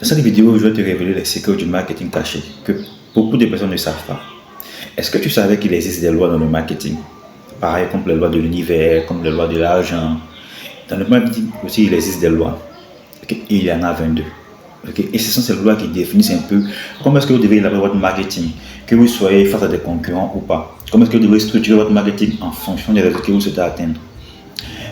Dans cette vidéo, je vais te révéler les secrets du marketing caché que beaucoup de personnes ne savent pas. Est-ce que tu savais qu'il existe des lois dans le marketing? Pareil comme les lois de l'univers, comme les lois de l'argent. Dans le marketing aussi, il existe des lois. Okay? Il y en a 22. Okay? Et ce sont ces lois qui définissent un peu comment est-ce que vous devez élaborer votre marketing, que vous soyez face à des concurrents ou pas. Comment est-ce que vous devez structurer votre marketing en fonction des résultats que vous souhaitez atteindre.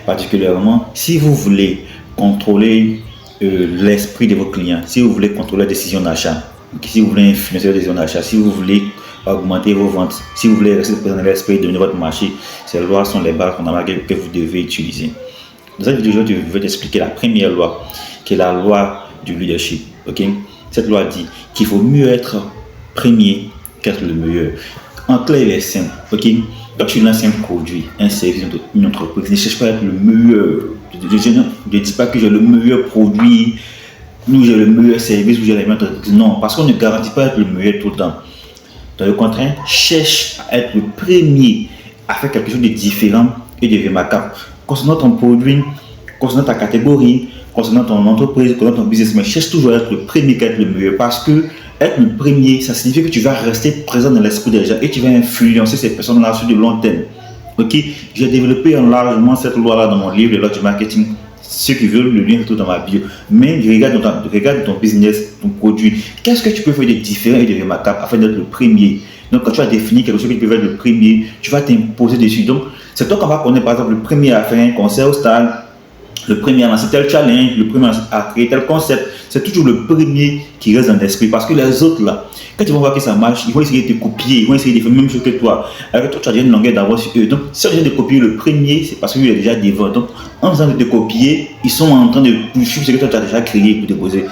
Particulièrement, si vous voulez contrôler l'esprit de vos clients, si vous voulez contrôler la décision d'achat, si vous voulez influencer la décision d'achat, si vous voulez augmenter vos ventes, si vous voulez rester présent dans l'esprit de votre marché, ces lois sont les bases fondamentales que vous devez utiliser. Dans cette vidéo, je vais t'expliquer la première loi, qui est la loi du leadership. Okay? Cette loi dit qu'il faut mieux être premier qu'être le meilleur. En clair, il est simple. Okay? Quand tu lances un produit, un service, une entreprise, ne cherche pas à être le meilleur. Je ne dis pas que j'ai le meilleur produit, ou j'ai le meilleur service, ou j'ai la meilleure entreprise. Non, parce qu'on ne garantit pas être le meilleur tout le temps. Dans le contraire, cherche à être le premier à faire quelque chose de différent et de remarquable. Concernant ton produit, concernant ta catégorie, concernant ton entreprise, concernant ton business, mais cherche toujours à être le premier qu'à être le meilleur. Parce que être le premier, ça signifie que tu vas rester présent dans l'esprit des gens et tu vas influencer ces personnes-là sur le long terme. Ok, j'ai développé largement cette loi-là dans mon livre, les lois du marketing. Ceux qui veulent, le lien est tout dans ma bio. Mais regarde ton business, ton produit. Qu'est-ce que tu peux faire de différent et de remarquable afin d'être le premier? Donc, quand tu as défini quelque chose que tu peux faire le premier, tu vas t'imposer dessus. Donc, c'est toi qu'on va connaître, par exemple, le premier à faire un concert au stade, le premier à lancer tel challenge, le premier à créer tel concept. C'est toujours le premier qui reste dans l'esprit. Parce que les autres, là, quand ils vont voir que ça marche, ils vont essayer de te copier, ils vont essayer de faire la même chose que toi. Alors que toi, tu as déjà une longueur d'avance sur eux. Donc, si on essaie de copier le premier, c'est parce qu'il est déjà devant. Donc, en faisant de te copier, ils sont en train de suivre ce que toi, tu as déjà créé pour déposer.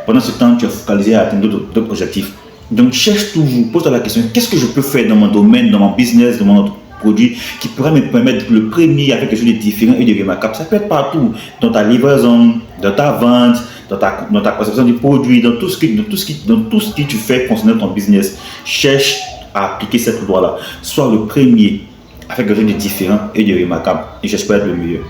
Pendant ce temps, tu as focalisé à atteindre d'autres objectifs. Donc, cherche toujours, pose-toi la question, qu'est-ce que je peux faire dans mon domaine, dans mon business, dans mon produit qui pourrait me permettre d'être le premier à faire quelque chose de différent et de remarquable. Ça peut être partout, dans ta livraison, dans ta vente, dans ta conception du produit, dans tout ce que tu fais concernant ton business. Cherche à appliquer cette loi-là. Sois le premier à faire quelque chose de différent et de remarquable. Et j'espère être le meilleur.